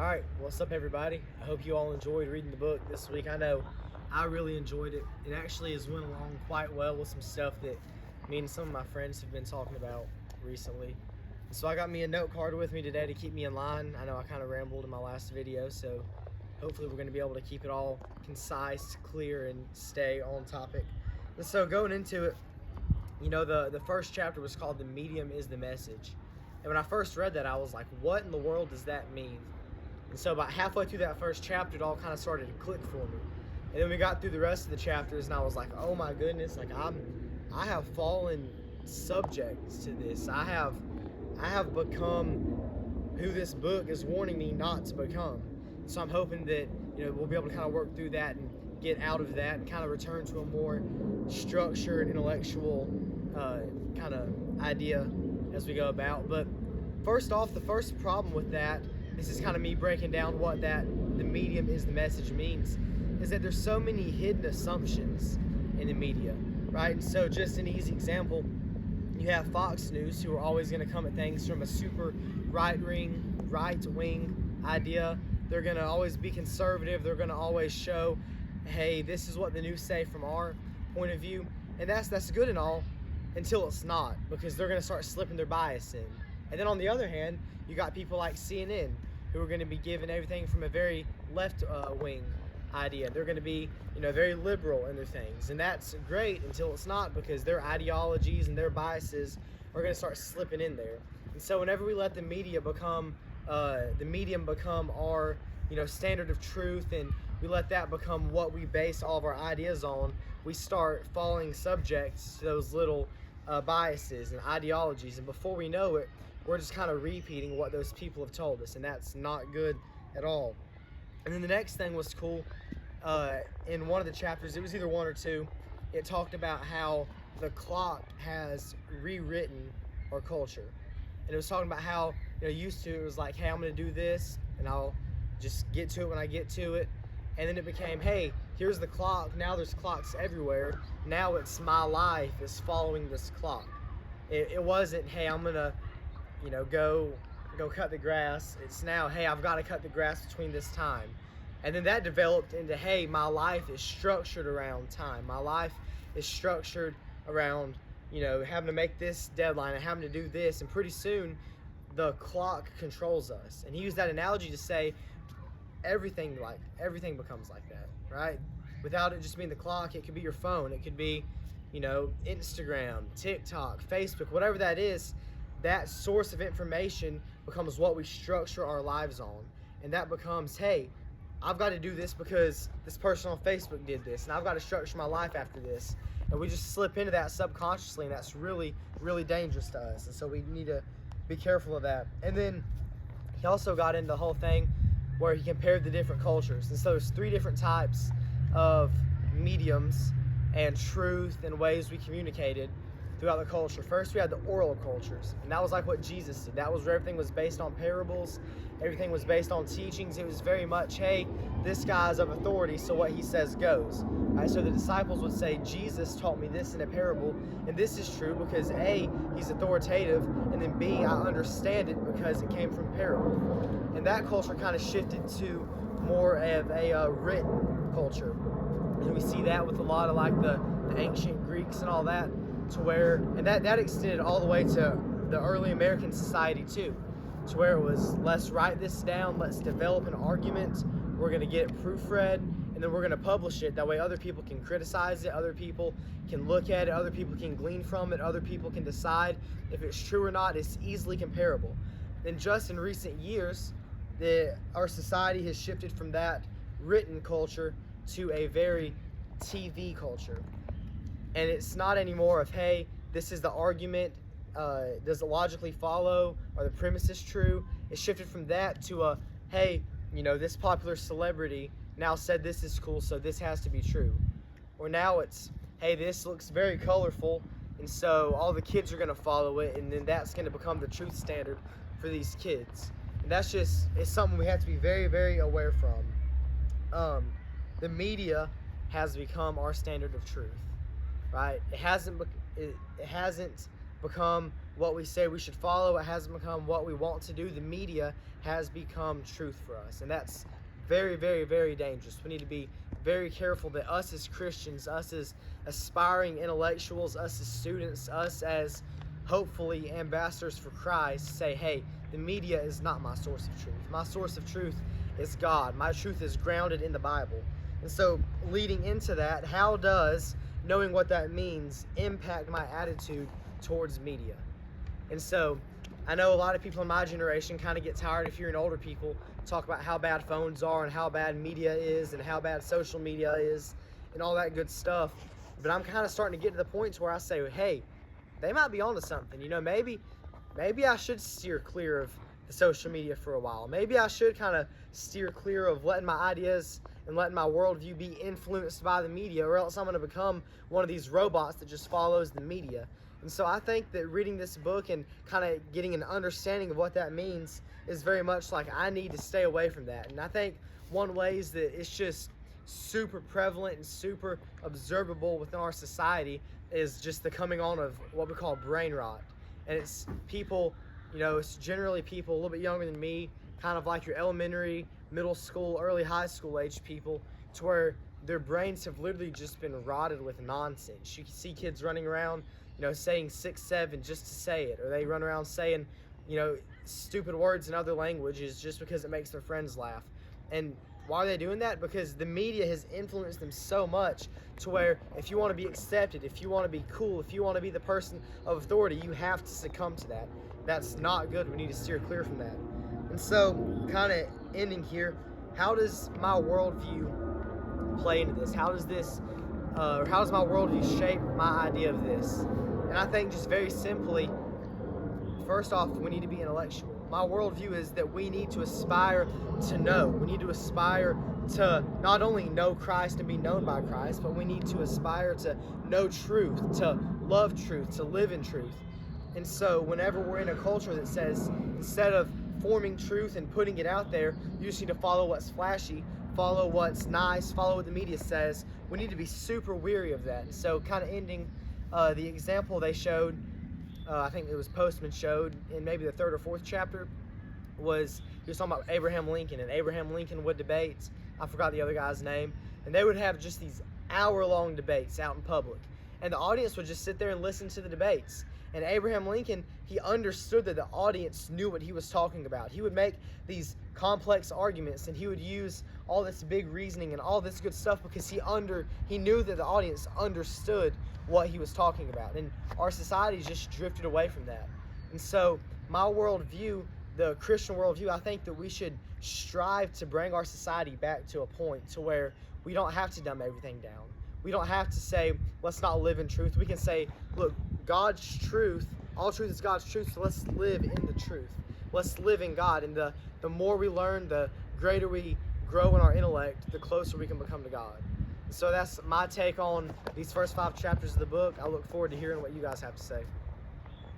Alright, what's up everybody? I hope you all enjoyed reading the book this week. I know I really enjoyed it. It actually has went along quite well with some stuff that me and some of my friends have been talking about recently. So I got me a note card with me today to keep me in line. I know I kind of rambled in my last video, so hopefully we're going to be able to keep it all concise, clear, and stay on topic. And so going into it, the first chapter was called "The Medium is the Message." And when I first read that, I was like, what in the world does that mean? And so about halfway through that first chapter, it all kind of started to click for me. And then we got through the rest of the chapters, and I was like, oh my goodness, like I have fallen subject to this. I have become who this book is warning me not to become. So I'm hoping that we'll be able to kind of work through that and get out of that and kind of return to a more structured, intellectual kind of idea as we go about. But first off, the first problem with that, this is kind of me breaking down what the medium is the message means, is that there's so many hidden assumptions in the media, right? And so just an easy example, you have Fox News, who are always going to come at things from a super right-wing idea. They're going to always be conservative. They're going to always show, hey, this is what the news say from our point of view. And that's good and all until it's not, because they're going to start slipping their bias in. And then on the other hand, you got people like CNN, who are going to be given everything from a very left-wing idea. They're going to be, very liberal in their things. And that's great until it's not, because their ideologies and their biases are going to start slipping in there. And so whenever we let the medium become our, standard of truth, and we let that become what we base all of our ideas on, we start falling subject to those little biases and ideologies. And before we know it, we're just kind of repeating what those people have told us, and that's not good at all. And then the next thing was cool. In one of the chapters, it was either one or two, it talked about how the clock has rewritten our culture. And it was talking about how, used to, it was like, hey, I'm going to do this, and I'll just get to it when I get to it. And then it became, hey, here's the clock. Now there's clocks everywhere. Now it's my life is following this clock. It wasn't, hey, I'm going to, go cut the grass. It's now, hey, I've got to cut the grass between this time. And then that developed into, hey, my life is structured around time. My life is structured around, having to make this deadline and having to do this. And pretty soon, the clock controls us. And he used that analogy to say everything becomes like that, right? Without it just being the clock, it could be your phone. It could be, Instagram, TikTok, Facebook, whatever that is. That source of information becomes what we structure our lives on. And that becomes, hey, I've got to do this because this person on Facebook did this, and I've got to structure my life after this. And we just slip into that subconsciously, and that's really, really dangerous to us. And so we need to be careful of that. And then he also got into the whole thing where he compared the different cultures. And so there's 3 different types of mediums and truth and ways we communicated throughout the culture. First, we had the oral cultures, and that was like what Jesus did. That was where everything was based on parables. Everything was based on teachings. It was very much, hey, this guy's of authority, so what he says goes. Right? So the disciples would say, Jesus taught me this in a parable, and this is true because A, he's authoritative, and then B, I understand it because it came from parable. And that culture kind of shifted to more of a written culture. And we see that with a lot of like the ancient Greeks and all that, to where, and that extended all the way to the early American society too, to where it was, let's write this down, let's develop an argument, we're going to get it proofread, and then we're going to publish it. That way other people can criticize it, other people can look at it, other people can glean from it, other people can decide if it's true or not. It's easily comparable. And just in recent years, our society has shifted from that written culture to a very TV culture. And it's not anymore of, hey, this is the argument, does it logically follow, are the premises true? It shifted from that to a, hey, this popular celebrity now said this is cool, so this has to be true. Or now it's, hey, this looks very colorful, and so all the kids are going to follow it, and then that's going to become the truth standard for these kids. And that's just, it's something we have to be very, very aware from. The media has become our standard of truth. Right? It hasn't become what we say we should follow. It hasn't become what we want to do. The media has become truth for us, and that's very, very, very dangerous. We need to be very careful that us as Christians, us as aspiring intellectuals, us as students, us as hopefully ambassadors for Christ say, hey, the media is not my source of truth. My source of truth is God. My truth is grounded in the Bible. And so leading into that, how does knowing what that means impact my attitude towards media? And so I know a lot of people in my generation kind of get tired of hearing older people talk about how bad phones are and how bad media is and how bad social media is and all that good stuff. But I'm kind of starting to get to the point where I say, hey, they might be onto something. Maybe I should steer clear of the social media for a while. Maybe I should kind of steer clear of letting my ideas and letting my worldview be influenced by the media, or else I'm going to become one of these robots that just follows the media. And so I think that reading this book and kind of getting an understanding of what that means is very much like I need to stay away from that. And I think one way is that it's just super prevalent and super observable within our society is just the coming on of what we call brain rot. And it's people, it's generally people a little bit younger than me, kind of like your elementary, middle school, early high school age people, to where their brains have literally just been rotted with nonsense. You can see kids running around, saying 6, 7 just to say it, or they run around saying, stupid words in other languages just because it makes their friends laugh. And why are they doing that? Because the media has influenced them so much to where if you want to be accepted, if you want to be cool, if you want to be the person of authority, you have to succumb to that. That's not good. We need to steer clear from that. And so, kind of ending here, how does my worldview play into this? How does my worldview shape my idea of this? And I think just very simply, first off, we need to be intellectual. My worldview is that we need to aspire to know. We need to aspire to not only know Christ and be known by Christ, but we need to aspire to know truth, to love truth, to live in truth. And so whenever we're in a culture that says, instead of forming truth and putting it out there, you just need to follow what's flashy, follow what's nice, follow what the media says, we need to be super weary of that. And so kind of ending the example they showed, I think it was Postman showed in maybe the 3rd or 4th chapter, was he was talking about Abraham Lincoln, and Abraham Lincoln would debate, I forgot the other guy's name, and they would have just these hour-long debates out in public, and the audience would just sit there and listen to the debates. And Abraham Lincoln, he understood that the audience knew what he was talking about. He would make these complex arguments, and he would use all this big reasoning and all this good stuff because he knew that the audience understood what he was talking about. And our society just drifted away from that. And so my worldview, the Christian worldview, I think that we should strive to bring our society back to a point to where we don't have to dumb everything down. We don't have to say, let's not live in truth. We can say, look, God's truth, all truth is God's truth, so let's live in the truth. Let's live in God. And the more we learn, the greater we grow in our intellect, the closer we can become to God. So that's my take on these first 5 chapters of the book. I look forward to hearing what you guys have to say.